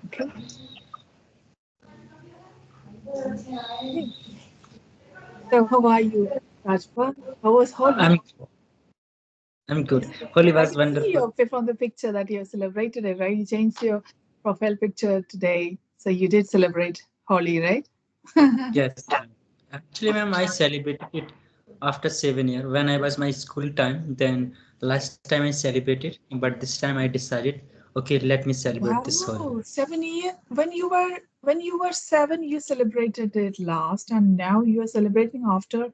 Okay. Hey, so how are you, Rajpa? How was Holi? I'm I'm You good. Holi celebrated. I was can see wonderful. from the picture that you celebrated it, right? You changed your profile picture today, so you did celebrate Holi, right? Yes. Actually, ma'am, I celebrated it after 7 years. When I was my school time, then last time I celebrated, but this time I decided, okay, let me celebrate this Holi. Wow, 7 years. When you were seven, you celebrated it last, and now you are celebrating after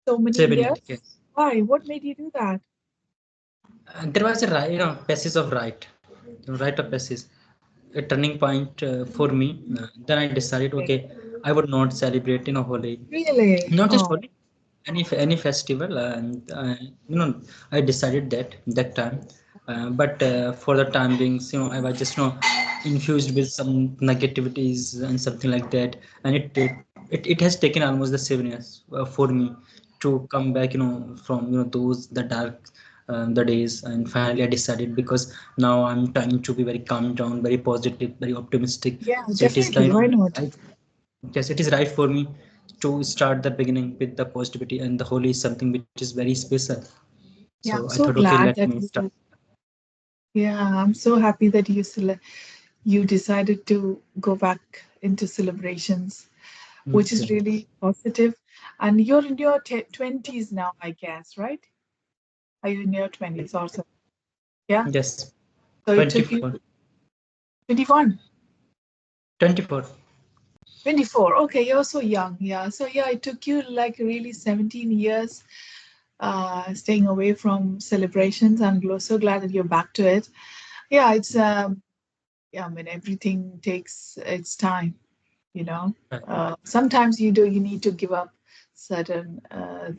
so many 7 years. years. Why? What made you do that? There was a right, passage of right, right of passage, a turning point for me. Then I decided, Okay. okay, I would not celebrate, Holi, Really? not just Oh, Holi, any festival, and I decided that time. But for the time being, I was just infused with some negativities and something like that, and it has taken almost the 7 years for me to come back, from those the dark the days, and finally I decided, because now I'm trying to be very calm down, very positive, very optimistic. yeah, So it is definitely. time, Why not? I, yes, it is right for me to start the beginning with the positivity, and the Holi is something which is very special. So Yeah, I I'm thought, so okay, glad let that me start. yeah, I'm so happy that you decided to go back into celebrations, which is Okay. really positive. And you're in your 20s now, I guess, right? Are you in your 20s also? Yeah. Yes, So it took you 24. 21, 24. 24. Okay, you're so young. Yeah. So yeah, it took you like really 17 years staying away from celebrations. I'm so glad that you're back to it. Yeah, it's yeah, I mean everything takes its time, you know. Right. Sometimes you need to give up certain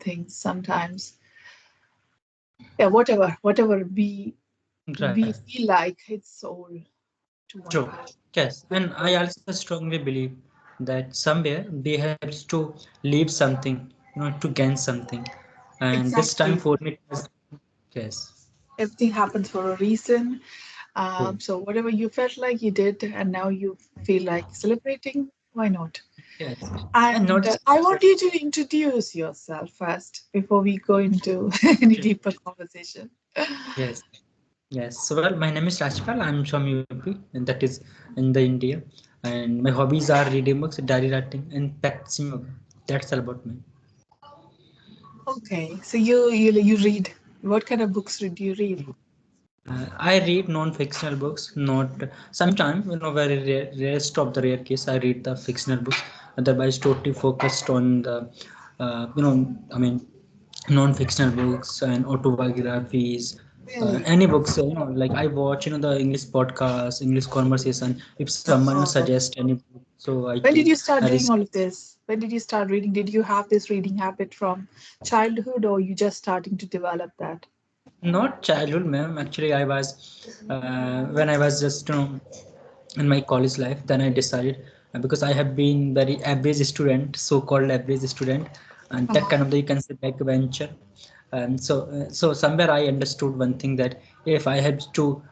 things. Sometimes, yeah, whatever we Right. feel like it's all to one True. part. Yes. And I also strongly believe that somewhere we have to leave something, to gain something. And this time Exactly. for me, it was, yes. Everything happens for a reason. True. So whatever you felt like you did, and now you feel like celebrating, why not? Yes. And not And just I want you to introduce yourself first before we go into any okay. deeper conversation. Yes. Yes. So well, my name is Rajpal. I'm from UP, and that is in the India. And my hobbies are reading books, diary writing, and practicing yoga. That's all about me. Okay, so you read. What kind of books do you read? I read non-fictional books, not sometimes, very rarest of the rare case, I read the fictional books. Otherwise, totally focused on the, I mean, non-fictional books and autobiographies. Really? Any books, like I watch, the English podcast, English conversation. If someone Oh. suggest any book, so I When did take you start a doing risk. all of this? When did you start reading? Did you have this reading habit from childhood, or you just starting to develop that? Not childhood, ma'am. Actually, I was when I was just in my college life. Then I decided, because I have been very average student, so-called average student, and that kind of the, you can say, backbencher. And so somewhere I understood one thing, that if I have to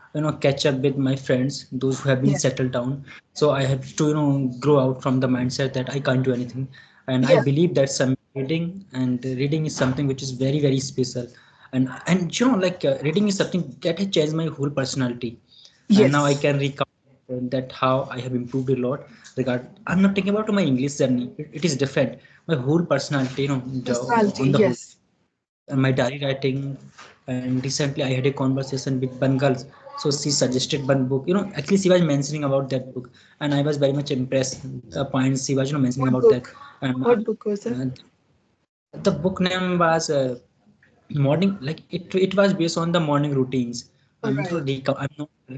catch up with my friends, those who have been Yeah. settled down, so I have to grow out from the mindset that I can't do anything. And I Yeah. believe that some reading is something which is very very special. And like reading is something that has changed my whole personality. And now I Yes. can recount that how I have improved a lot. I'm not talking about my English journey. It is different. My whole personality, Personality. on the whole, Yes. and my diary writing. And recently I had a conversation with one girl, so she suggested one book. Actually she was mentioning about that book, and I was very much impressed the points she was mentioning What about that. book? And What book was it? uh, the book name was morning, like it was based on the morning routines. All right. I'm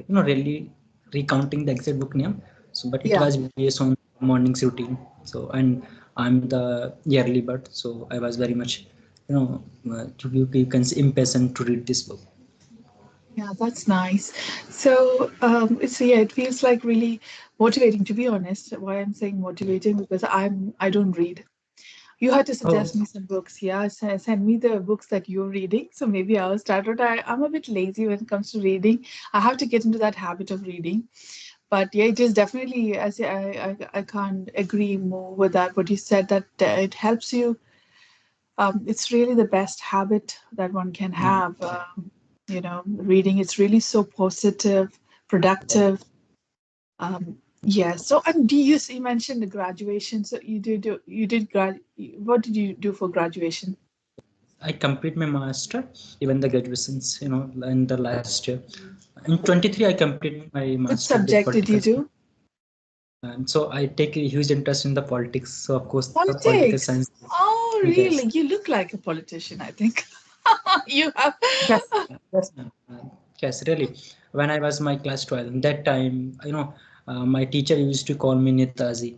not really recounting the exact book name. So but it Yeah. was based on morning's routine. So, and I'm the yearly bird, so I was very much you can say impatient to read this book. Yeah, that's nice. So, it's yeah, it feels like really motivating. To be honest, why I'm saying motivating, because I don't read. You had to Oh, suggest me some books. Yeah, send me the books that you're reading. So maybe I'll start. But I'm a bit lazy when it comes to reading. I have to get into that habit of reading. But yeah, it is definitely, as I can't agree more with that. What you said, that it helps you. It's really the best habit that one can mm, have. Reading. It's really so positive, productive. Yeah. So, and you mentioned the graduation. So you did what did you do for graduation? I complete my master, even the graduations, in the last year. In 23, I completed my Which master with subject did political you science. do? And so I take a huge interest in the politics. So of course, the political Politics. science. Oh, Yes. really? You look like a politician, I think. You have. Yes, yes, ma'am. Yes, really. When I was my class 12, that time, my teacher used to call me Netaji,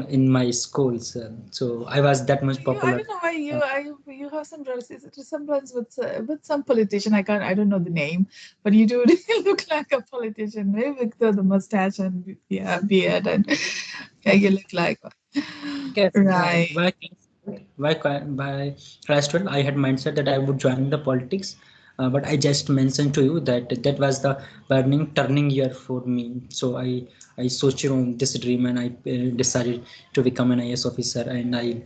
in my schools. So I was that much I popular. don't know why Uh, you have some resemblance with some politician. I don't know the name, but you do really look like a politician. Maybe with the mustache and yeah, beard and yeah, you look like Yes, right. by class 12, I had mindset that I would join the politics, but I just mentioned to you that that was the burning turning year for me. So I sold this dream, and I decided to become an IS officer, and I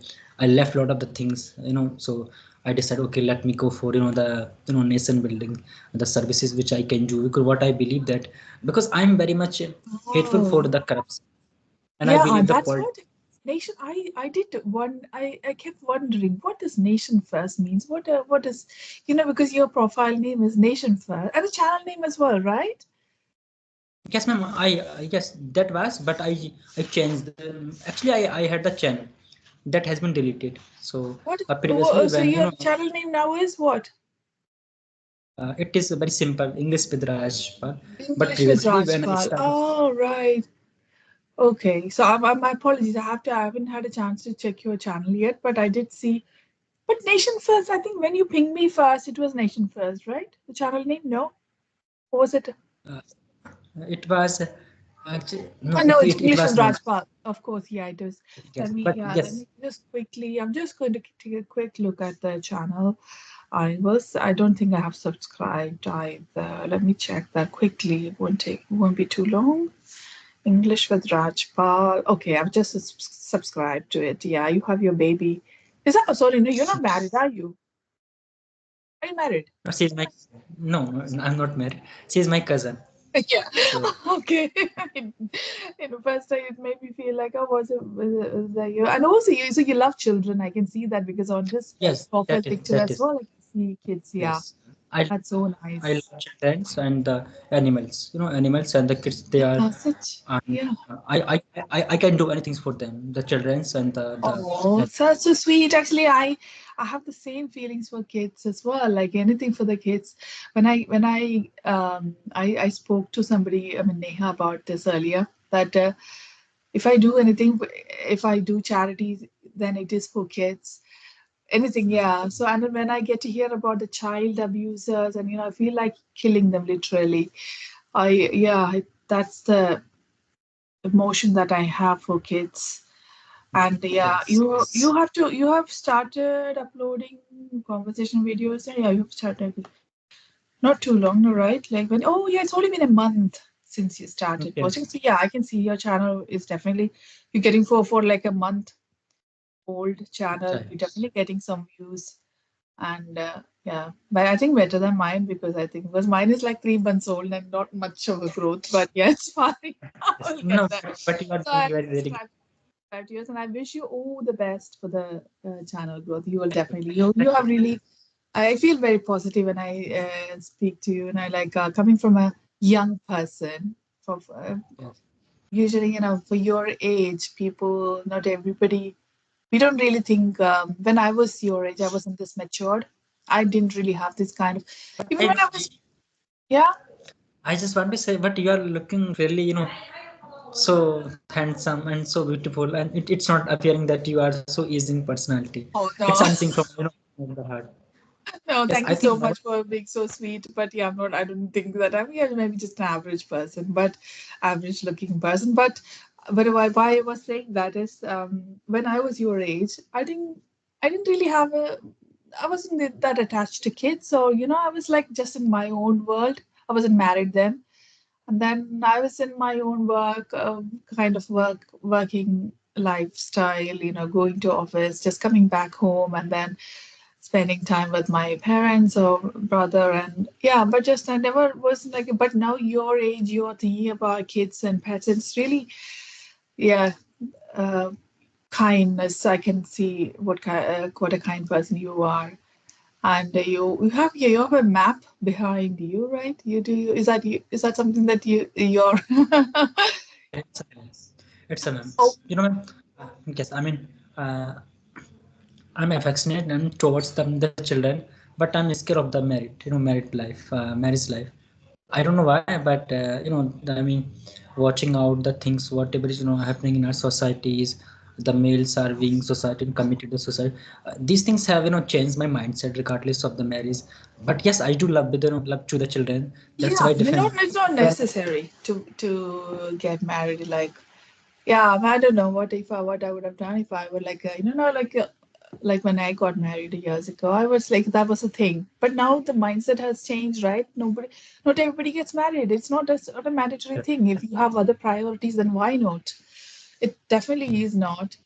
left a lot of the things. So I decided, okay, let me go for the nation building, the services which I can do, because what I believe that, because I'm very much hateful for Oh. the corruption, and I Yeah, believe the that's politics. what nation. I did one. I kept wondering what does nation first means. What is because your profile name is Nation First and the channel name as well, right? Yes, ma'am. Yes, that was, but I changed them. Actually, I had the channel that has been deleted. So What? previously, So when your channel name now is what? it is very simple English with Rajpal, but English with previously when I Rajpal. started, Oh, right. Okay. So my apologies. I haven't had a chance to check your channel yet, but I did see. But Nation First. I think when you pinged me first, it was Nation First, right? The channel name. No, or was it? uh, it was actually no, No, it's it English with was not. Rajpal. Of course, yeah, it is. Yes, but Let yes, me just quickly, I'm just going to take a quick look at the channel. I don't think I have subscribed either. Let me check that quickly. It won't be too long. English with Rajpal. Okay, I've just subscribed to it. Yeah, you have your baby. Is that, oh, sorry, no, you're not married, are you? Are you married? she's my no, I'm not married. She's my cousin. Yeah. So Okay. First time it made me feel like, oh, was that you? And also, you love children. I can see that because on this yes, profile picture that as is well, I can see kids. Yeah, yes. I that's so I nice. love children and the animals. Animals and the kids. They are, Yeah, such. and Yeah. I can do anything for them. The childrens and Oh, such so sweet. Actually, I have the same feelings for kids as well. Like anything for the kids. When I spoke to somebody, I mean Neha, about this earlier. That if I do anything, if I do charities, then it is for kids. Anything, yeah. So and then when I get to hear about the child abusers, and I feel like killing them literally. That's the emotion that I have for kids. And yeah, yes, you have started uploading conversation videos. Yeah, you've started not too long, no, right? Like when oh yeah, it's only been a month since you started posting. yes, So yeah, I can see your channel is definitely you're getting for like a month old channel. You're yes. definitely getting some views and yeah, but I think better than mine because I think because mine is like 3 months old and not much of a growth. But yeah, it's fine. Yes. I'll get No, that. but you are So doing I'll very, very just good. 5 years, and I wish you all the best for the channel growth. You will Thank you. definitely. You Thank have you. really. I feel very positive when I speak to you, and I like coming from a young person. For Yes. usually, for your age, people, not everybody. We don't really think. When I was your age, I wasn't this matured. I didn't really have this kind of. But Even when I was, yeah. I just want to say, but you are looking really, so handsome and so beautiful, and it's not appearing that you are so easy in personality. Oh It's no. something from the heart. No, Yes, thank I you think so much for being so sweet. But yeah, I don't think that I'm yeah, maybe just an average person, but average looking person. But But why I was saying that is, when I was your age, I didn't really have a, I wasn't that attached to kids. So, I was like just in my own world. I wasn't married then. And then I was in my own work, kind of working lifestyle, going to office, just coming back home and then spending time with my parents or brother. And yeah, but just I never was like, but now your age, you're thinking about kids and pets. It's really, yeah, uh, kindness. I can see what a kind person you are. And you have a map behind you, right? You do. Is that something that you're? It's a mem. Oh, You know, ma'am, yes, I mean, uh, I'm affectionate and towards the children, but I'm scared of the married, married life, marriage life. I don't know why, but I mean, watching out the things, whatever is happening in our societies, the males are being society and committed to society. These things have changed my mindset regardless of the marriage. But yes, I do love love to the children. That's yeah. why different. It's not necessary to get married. Like, yeah, I don't know what I would have done if I were like, like when I got married years ago, I was like, that was a thing. But now the mindset has changed, right? Not everybody gets married. It's not a mandatory thing. If you have other priorities, then why not? It definitely is not.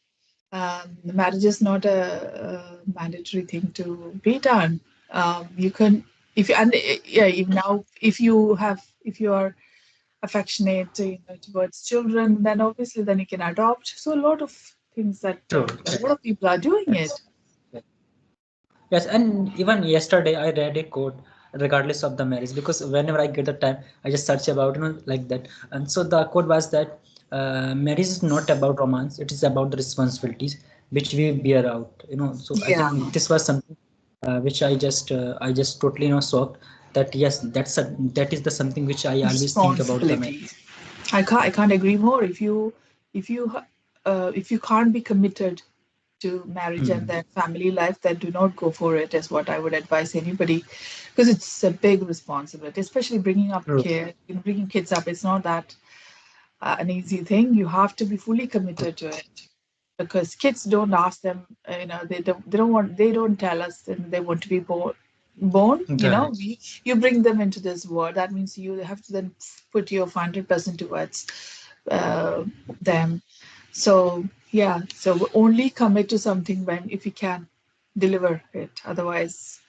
Marriage is not a mandatory thing to be done. You can, if you, and yeah, if now, if you are affectionate, towards children, then obviously then you can adopt. So a lot of things that True. a lot of people are doing Yes. it. Yes, and even yesterday I read a quote regardless of the marriage because whenever I get the time, I just search about like that. And so the quote was that marriage is not about romance; it is about the responsibilities which we bear out. So I Yeah, think this was something which I just totally shocked that yes, that is the something which I always think about the marriage. responsibility. I can't agree more. If you can't be committed to marriage and Hmm. then family life, then do not go for it. Is what I would advise anybody, because it's a big responsibility, especially True. bringing kids up. It's not that an easy thing. You have to be fully committed to it, because kids don't ask them. They don't tell us that they want to be born. Right. You bring them into this world. That means you have to then put your 100% towards uh, them. So yeah, so only commit to something when, if you can, deliver it. Otherwise,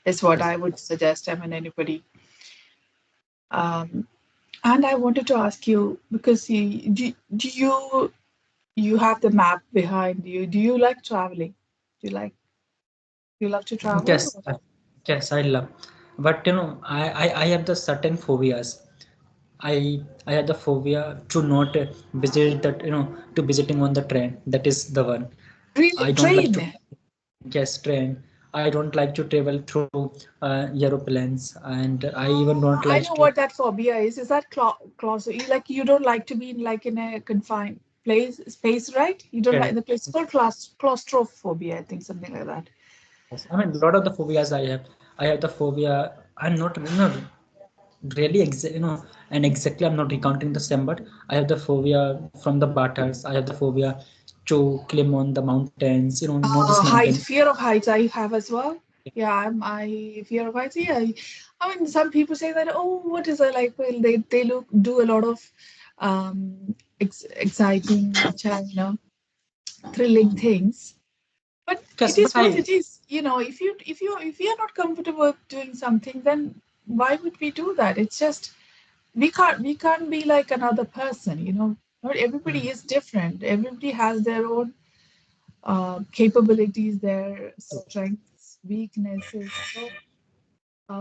is what Yes. I would suggest. I mean, anybody. um, and I wanted to ask you, because you have the map behind you. Do you like traveling? Do you love to travel? Yes. Yes, I love. But I have the certain phobias. I had the phobia to not visit that to visiting on the train. That is the one. Really, I don't like to train? guess train. I don't like to travel through aeroplanes, and I even don't I like know to. what that phobia is. Is that clause? You don't like to be in a confined space, right? You don't Yeah. like the place. It's called claustrophobia, I think, something like that. Yes. I mean, a lot of the phobias I have. I have the phobia. I'm not really and exactly I'm not recounting the same, but I have the phobia from the batters. I have the phobia to climb on the mountains. Not just Height, mountain. fear of heights, I have as well. Yeah, I fear of heights. Yeah, I mean, some people say that. Oh, what is it like? Well, they do a lot of exciting, thrilling things. But Yes, it but is what I it is. If you're not comfortable doing something, then why would we do that? It's just we can't be like another person. Not everybody is different. Everybody has their own capabilities, their strengths, weaknesses. So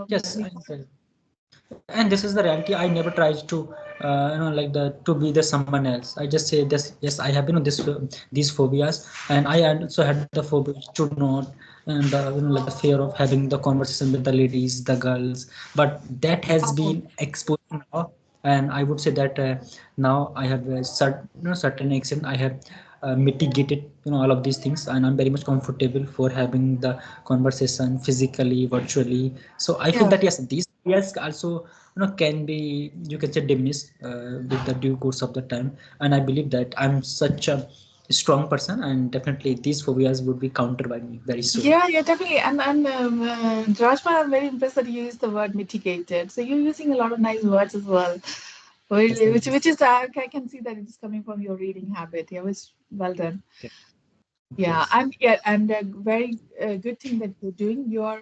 yes, we and this is the reality. I never tries to like the to be the someone else. I just say this. Yes, I have these phobias, and I also had the phobia to not, and like the fear of having the conversation with the ladies, the girls. But that has been oh, exposed now, and I would say that now I have a certain extent I have mitigated all of these things, and I'm very much comfortable for having the conversation physically, virtually. So I feel yeah. that yes, these yes, also can be, you can say, diminished with the due course of the time. And I believe that I'm such a strong person, and definitely these phobias would be countered by me very soon. Yeah, yeah, definitely. And Rajma, I'm very impressed that you used the word mitigated. So you're using a lot of nice words as well, Yes, thank you. which is I can see that it is coming from your reading habit. Yeah, which well done. Okay. Yeah, Yes. and a very good thing that you're doing. You're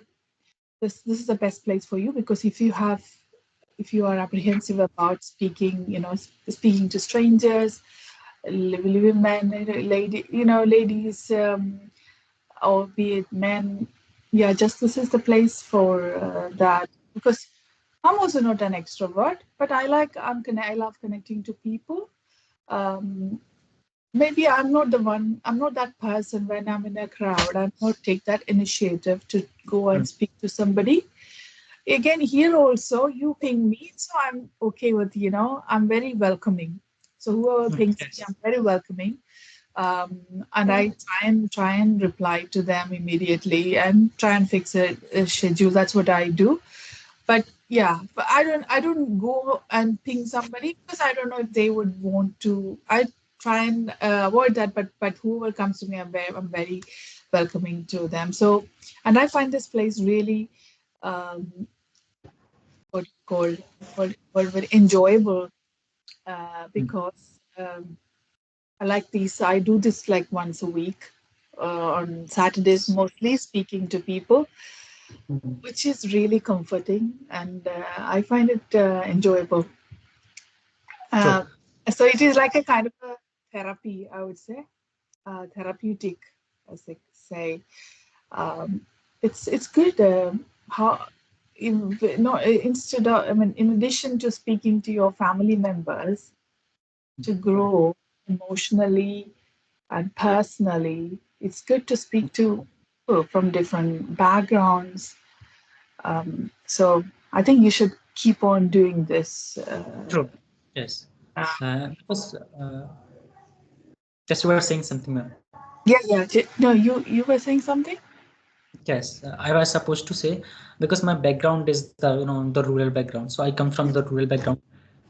this is the best place for you because if you are apprehensive about speaking, speaking to strangers, women, ladies, or be it men, yeah, just this is the place for that because I'm also not an extrovert, but I love connecting to people. Um, Maybe I'm not that person when I'm in a crowd. I not take that initiative to go and Mm, speak to somebody. Again, here also, you ping me, so I'm okay with, I'm very welcoming. So whoever pings me, yes. I'm very welcoming. And I try and reply to them immediately and try and fix a schedule. That's what I do. But yeah, but I don't go and ping somebody because I don't know if they would want to. I try and avoid that, but whoever comes to me, I'm very welcoming to them. So, and I find this place really what you call very enjoyable Mm, because I like these. I do this like once a week on Saturdays, yes. mostly speaking to people, Mm, which is really comforting, and I find it enjoyable. Uh, true. so it is like a kind of a therapy, I would say, therapeutic, as they say. Um, it's good. How no instead of I mean, in addition to speaking to your family members, to grow emotionally and personally, it's good to speak to people from different backgrounds. So I think you should keep on doing this. True. Yes. Uh, Because just you were saying something, ma'am. yeah, yeah. No, you were saying something. Yes, I was supposed to say, because my background is the rural background. So I come from the rural background.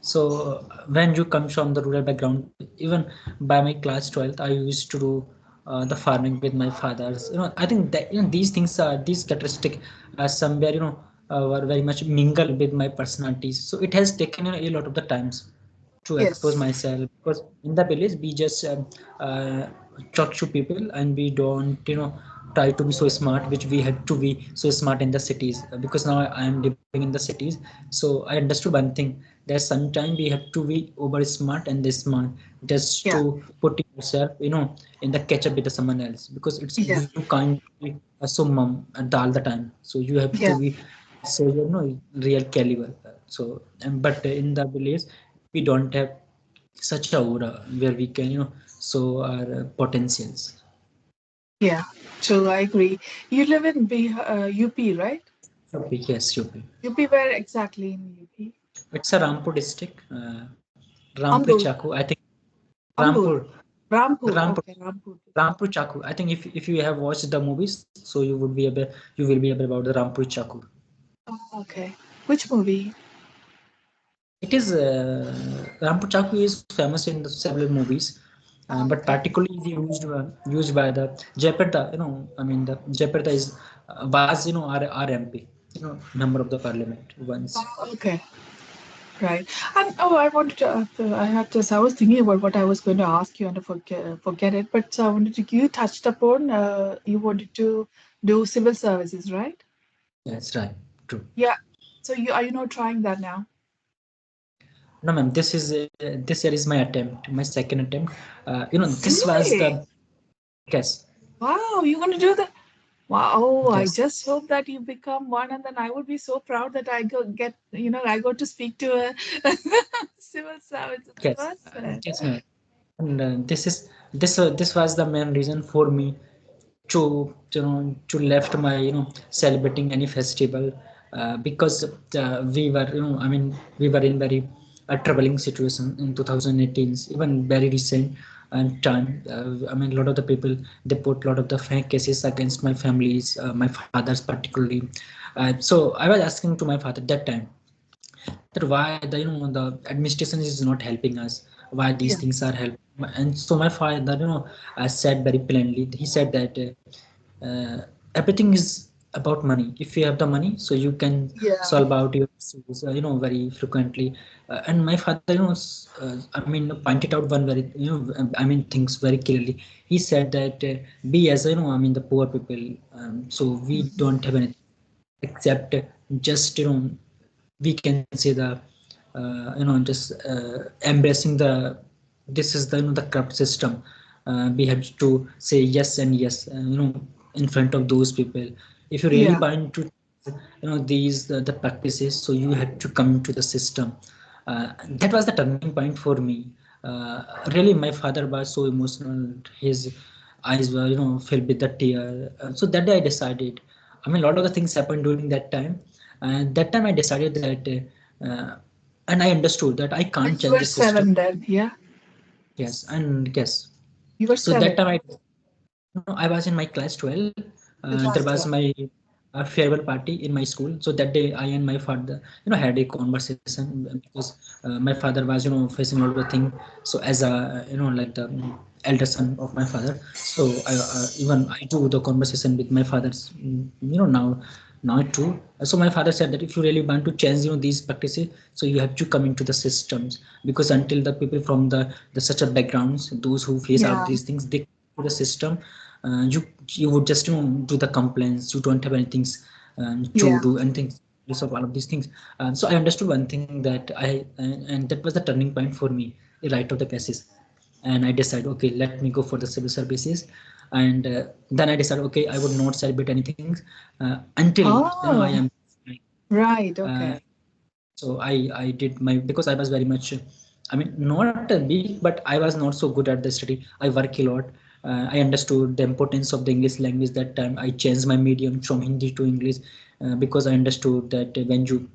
So when you come from the rural background, even by my class 12th, I used to do the farming with my fathers. I think that these things are these characteristic somewhere were very much mingle with my personalities. So it has taken a lot of the times to expose Yes. myself, because in the village we just uh, talk to people, and we don't try to be so smart, which we had to be so smart in the cities. Because now I am living in the cities, so I understood one thing, that sometimes we have to be over smart and this smart just to Yeah. put yourself in the catch up with someone else, because it's Yeah. you can't be so mum all the time, so you have to Yeah. be so real caliber. So but in the village we don't have such a aura where we can show our potentials. Yeah. So I agree. You live in UP, right? Okay, yes, UP. UP, where exactly in UP? It's a Rampur district, Rampur Ambur. Chaku, I think. Ambur. Rampur, Rampur. Rampur, Okay, Rampur. Rampur Chaku. I think if you have watched the movies, so you will be able about the Rampur Chaku. Oh, okay. Which movie? It is Rampur Chaku is famous in the several movies, but Okay. particularly is used by the Jayaprada. I mean the Jayaprada is was our MP, member of the parliament once. Oh, okay. Right. And oh, I wanted to. I had this. I was thinking about what I was going to ask you, and I forget it. But I wanted to. You touched upon. You wanted to do civil services, right? That's right, true. Yeah. So you are you not trying that now? No, ma'am, this year is my attempt, my second attempt. This was the Really? guess. Wow, you're going to do that? Wow. Oh, I Yes, just hope that you become one, and then I would be so proud that I go to speak to a civil services yes, person. yes, ma'am. And this was the main reason for me to to left my celebrating any festival, because we were I mean we were in very troubling situation in 2018, even very recent and time. I mean, a lot of the people, they put a lot of the fake cases against my families, my fathers particularly, So I was asking to my father that time that why the the administration is not helping us, why these Yeah. things are helping. And so my father said very plainly, he said that everything is about money. If you have the money, so you can Yeah. solve out your issues very frequently. And my father I mean pointed out one very I mean things very clearly. He said that be as I mean the poor people, so we Mhm. don't have anything except just we can say the just embracing the this is the the corrupt system. We have to say yes and yes in front of those people. If you really Yeah. bind to these the practices, so you had to come into the system. That was the turning point for me. Really my father was so emotional, his eyes were filled with the tear. So that day I decided, I mean a lot of the things happened during that time. And that time I decided that and I understood that I can't And you change the were system. 7 then, yeah? Yes, and yes. You were So that 7, time no, I was in my class 12. the There class was 12. my farewell party in my school. So that day, I and my father, had a conversation because my father was, facing a lot of things. So as a, like the elder son of my father, so even I do the conversation with my father's, now too. So my father said that if you really want to change, these practices, so you have to come into the systems, because until the people from the such a backgrounds, those who face out Yeah. these things, they to the system, you would just do the complaints. You don't have anything to Yeah. do anything of all of these things. So I understood one thing that and that was the turning point for me, the right of the passage. And I decided, okay, let me go for the civil services. And then I decided, okay, I would not celebrate anything until I am Oh, right. uh, Okay. so I did my, because I was very much, I mean not weak, but I was not so good at the study. I work a lot. I understood the importance of the English language. That time I changed my medium from Hindi to English, because I understood that when you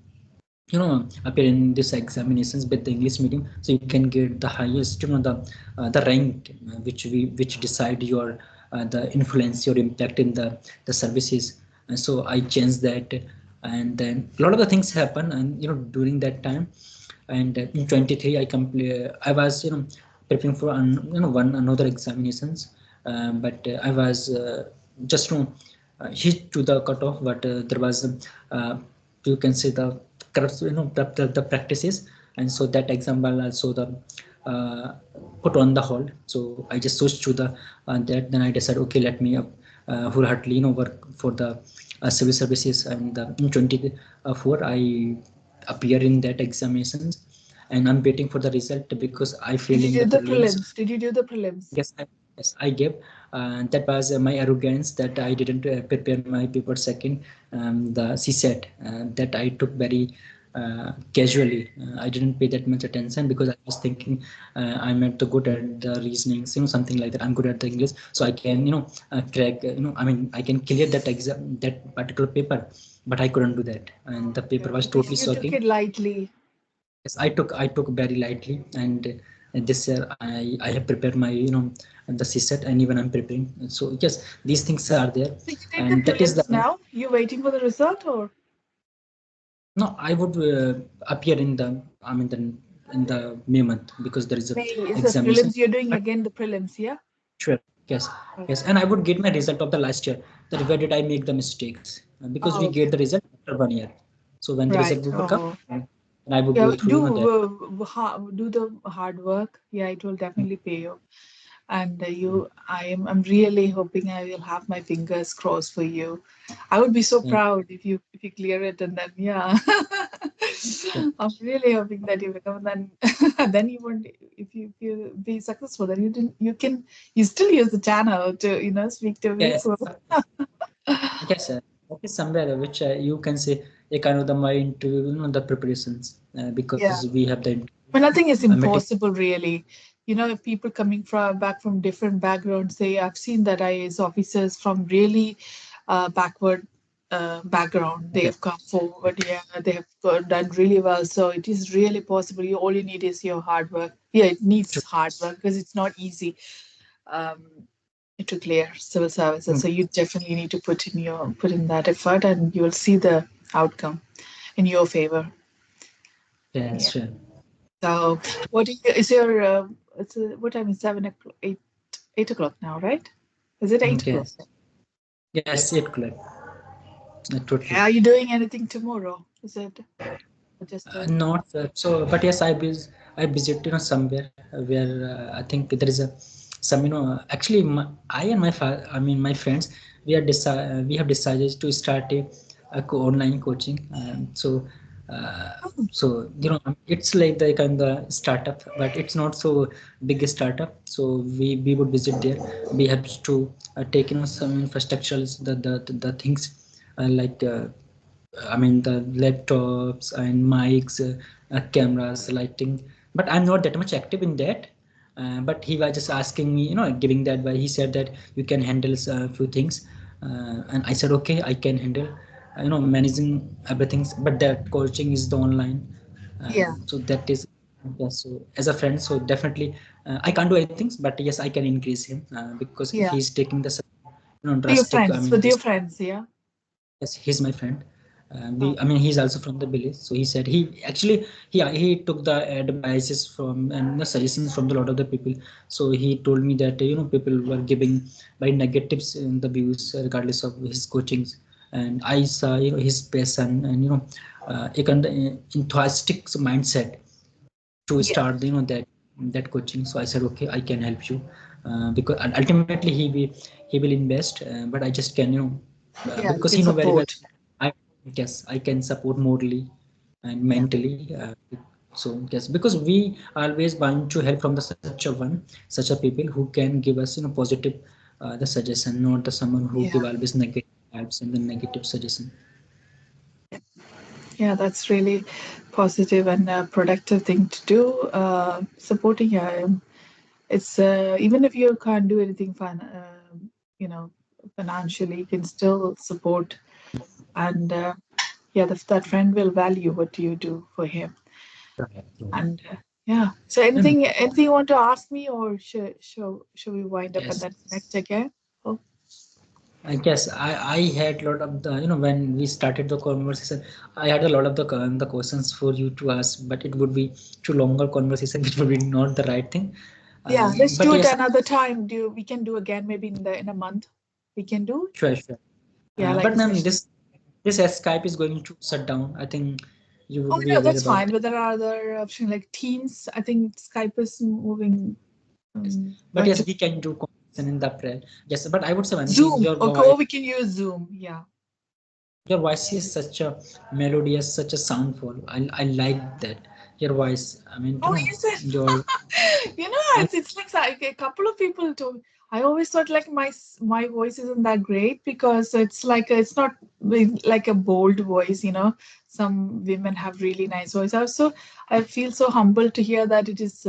appear in these examinations with the English medium, so you can get the highest, the rank, which decide your the influence, your impact in the services. And so I changed that. And then a lot of the things happen, and during that time. And in 23 I was preparing for one another examinations. But I was just hit to the cutoff. But there was you can say the corrupt, the practices. And so that exam will also the uh, put on the hold. So I just switched to the that. Then I decided, okay, let me wholeheartedly work for the civil services. And in 24 I appear in that examinations, and I'm waiting for the result because I failed Did in you the do the prelims. prelims? Did you do the prelims? Yes, I gave. That was my arrogance, that I didn't prepare my paper second, the CSAT, that I took very casually. I didn't pay that much attention because I was thinking I'm at the good at the reasoning, something like that. I'm good at the English, so I can, crack. I mean, I can clear that exam, that particular paper. But I couldn't do that, and the paper Okay. was So totally you took shocking. it lightly. Yes, I took very lightly. And this year I have prepared my the CSET, and even I'm preparing. So yes, these things are there. So you did the And that is the prelims now? You waiting for the result or? no, I would appear in the, I mean in the May month, because there is a May is the examination. prelims. You're doing But again the prelims, yeah? sure, yes, yes. Okay. And I would get my result of the last year, that where did I make the mistakes. Because we Oh, get okay. the result after 1 year. So when the result Right. would come, Oh. and I would go Yeah, through that. do the hard work. Yeah, it will definitely pay you. And I'm really hoping I will have my fingers crossed for you. I would be so And, proud if you clear it, and then yeah, yeah, I'm really hoping that you become. Then then you won't, if you be successful, then you still use the channel to speak to yes. people. Yes, that is somewhere which you can say a kind of the mind to the preparations, because Yeah. we have the But nothing is meeting. impossible, really. If people coming from back from different backgrounds, say I've seen that IAS officers from really backward background, they Okay. have come forward. Yeah, they have done really well. So it is really possible. All you need is your hard work. Yeah, it needs True. hard work because it's not easy. Um, to clear civil services. Mm, So you definitely need to put in that effort, and you will see the outcome in your favor. yes, Yeah. sure. So what is your what time is 7 o'clock, 8 o'clock now, right? Is it 8 o'clock? Yes, yes, it correct. Totally. Are you doing anything tomorrow? Is it just a Not so, but yes, I visit somewhere where I think there is a some actually I and I mean my friends we have decided to start online coaching. Uh, oh, it's like the kind of startup, but it's not so big a startup. So we would visit there. We have to take some infrastructures, the things like. I mean the laptops and mics, cameras, lighting. But I'm not that much active in that. But he was just asking me, giving that. But he said that you can handle a few things, and I said okay, I can handle, managing everything. But that coaching is the online, yeah, so that is. Yes, so as a friend, so definitely I can't do anything, but yes, I can increase him because yeah. he's taking the For your drastic. I friends, mean, with this. your friends, yeah. Yes, he's my friend. Oh, I mean, he's also from the village. So he said he took the advices from and the suggestions from the lot of the people. So he told me that people were giving by negatives in the views regardless of his coachings, and I saw his passion and a kind of enthusiastic mindset to yeah, start that coaching. So I said okay, I can help you because ultimately he will invest, but I just can yeah. You because he can know very well. support. I Yes, I can support morally and Yeah, mentally. So yes, because we always want to help from the such a people who can give us positive the suggestion, not the someone who give yeah, always negative vibes and the negative suggestion. yeah. That's really positive and productive thing to do. Supporting, yeah. It's even if you can't do anything you know, financially, you can still support, and yeah, that friend will value what you do for him. And yeah. So No, no. anything you want to ask me, or should we wind up and Yes. then connect again? Oh, I guess I had a lot of the when we started the conversation, I had a lot of the questions for you to ask, but it would be too longer conversation, which would be not the right thing. yeah. Let's But do it yes, another time. We can do again maybe in a month. We can do it. sure, sure. Yeah, like But a ma'am, session. this Skype is going to shut down. I think you Oh would be no, aware that's about fine. that. But there are other options like Teams. I think Skype is moving, Yes. But going yes, to we can do conversation in the prayer. Yes, but I would say one thing: Zoom. Okay, or we can use Zoom. Yeah. your voice is such a melodious, such a soundful. I like that. Your voice. I mean, Oh, is it? your. And It's like a couple of people told. I always thought like my voice isn't that great because it's not like a bold voice. Some women have really nice voice. Also, I feel so humbled to hear that it is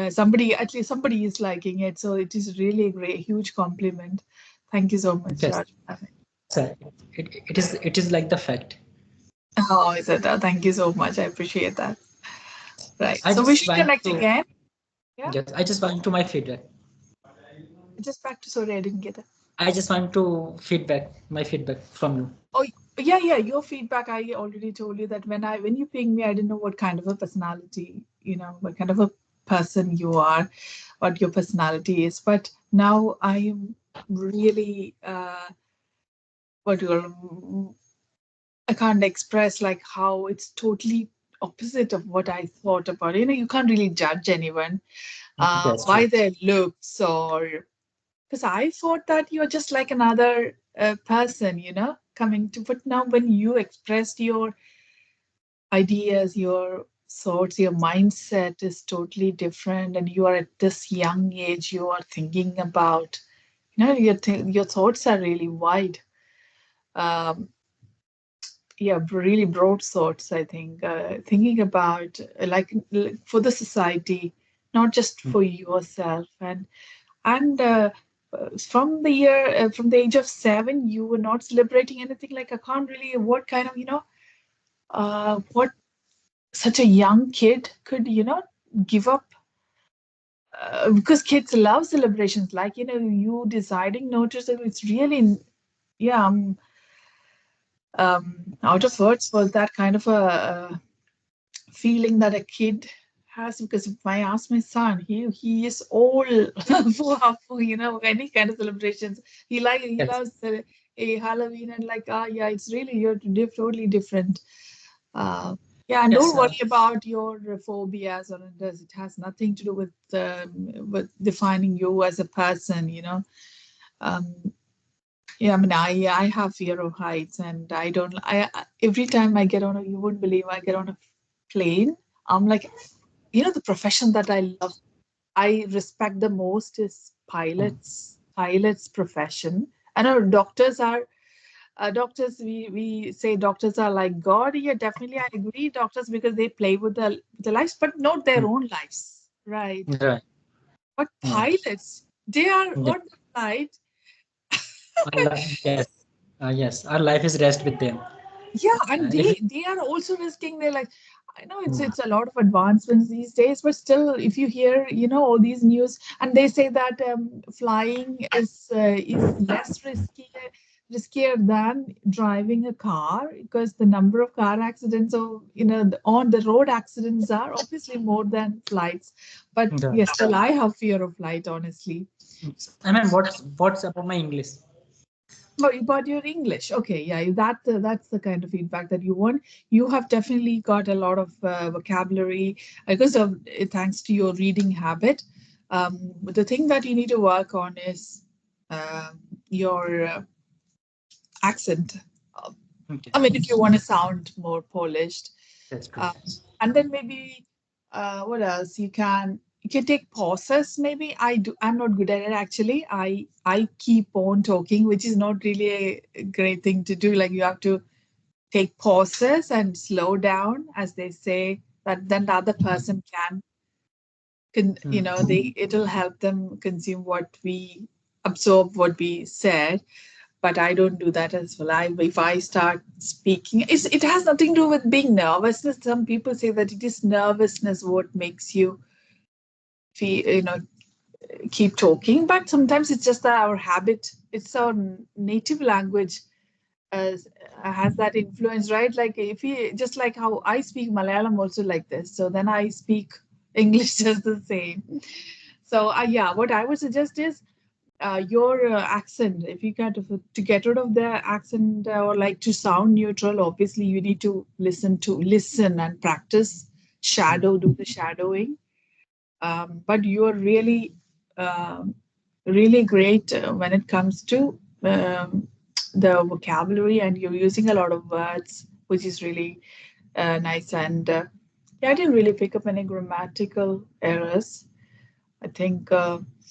somebody, at least somebody is liking it. So it is really a great, huge compliment. Thank you so much, yes, Raj. it is like the fact. Oh, is it? Thank you so much. I appreciate that. Right. I So we just should want connect to again. Yeah. yes, I just want to my feedback. Just back to sorry, I didn't get it. I just want to my feedback from you. Oh, yeah, yeah. Your feedback, I already told you that when you pinged me, I didn't know what kind of a personality, what kind of a person you are, what your personality is. But now I am really, what you I can't express like how it's totally opposite of what I thought about. You can't really judge anyone Yes, by true. their looks, or because I thought that you're just like another person, coming to. But now when you expressed your ideas, your thoughts, your mindset is totally different, and you are at this young age, you are thinking about, your thoughts are really wide. Um, yeah, really broad thoughts, I think. Thinking about like for the society, not just for yourself. And from the age of 7, you were not celebrating anything. Like I can't really, what kind of, what such a young kid could, give up because kids love celebrations, like, you deciding not to, it's really, yeah, out of words for that kind of a feeling that a kid has. Because if I ask my son, he is all for any kind of celebrations. He Yes. loves a Halloween, and like, yeah, it's really, you're totally different. uh, yeah, and Yes. don't worry about your phobias, or it has nothing to do with defining you as a person. um, yeah, I mean, I have fear of heights, and I don't. Every time I get on a, you wouldn't believe, I get on a plane. I'm like, the profession that I love, I respect the most is pilots. Pilots profession. I know doctors. We say doctors are like God. Yeah, definitely, I agree. Doctors, because they play with the lives, but not their own lives, right? Right. But Yeah. pilots, they are Yeah. on the flight. Yes. Yes. Our life is rest with them. Yeah, and If they are also risking their, like, I know it's a lot of advancements these days, but still, if you hear, all these news, and they say that flying is less riskier than driving a car, because the number of car accidents, or on the road accidents, are obviously more than flights. But the, yes, still I have fear of flight, honestly. I mean, what's about my English? Oh, you got your English. Okay, yeah, that's the kind of feedback that you want. You have definitely got a lot of vocabulary because of thanks to your reading habit. But the thing that you need to work on is your accent. Uh, Okay, I mean, if you want to sound more polished, that's great. um, and then maybe what else you can take pauses. Maybe I'm not good at it, actually. I keep on talking, which is not really a great thing to do. Like, you have to take pauses and slow down, as they say, that then the other person can they it'll help them consume what we absorb what we said. But I don't do that as well. If I start speaking, it has nothing to do with being nervousness. Some people say that it is nervousness what makes you feel, keep talking. But sometimes it's just that our habit, it's our native language, as has that influence, right? Like, if you just like how I speak Malayalam also like this, so then I speak English just the same. So yeah, what I would suggest is your accent. If you to get rid of the accent, or like to sound neutral, obviously you need to listen and practice, do the shadowing. But you are really really great when it comes to the vocabulary, and you're using a lot of words, which is really nice. And yeah, I didn't really pick up any grammatical errors, I think.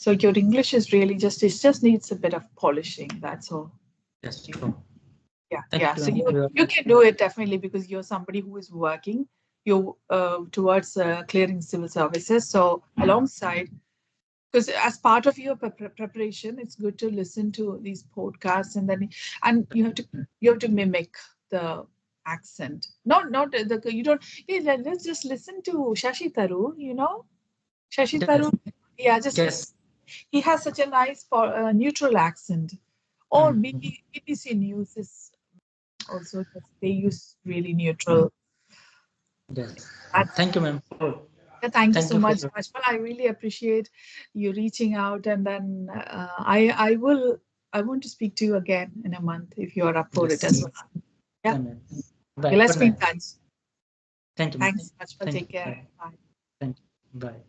So your English is really just needs a bit of polishing. That's all. That's true. Yeah, Thank yeah. you. So you can do it definitely, because you're somebody who is working you towards clearing civil services. So alongside, because as part of your preparation, it's good to listen to these podcasts, and you have to mimic the accent. Not the you don't. Yeah, let's just listen to Shashi Tharoor. Shashi Yes. Tharoor. Yeah, just Yes. listen. He has such a nice neutral accent. Or Mhm. BBC News is also they use really neutral. Yes. That's Thank you, ma'am. Yeah, thank you Thank so you for much, your. Ashmal. I really appreciate you reaching out, and then I want to speak to you again in a month if you are up for it as Yes. well. Yeah, Ma'am. okay, Bye. let's Good be in night. touch. Thank you, ma'am. Thanks, Ashmal. Thank Take you. care. Bye. Bye. Thank you. Bye.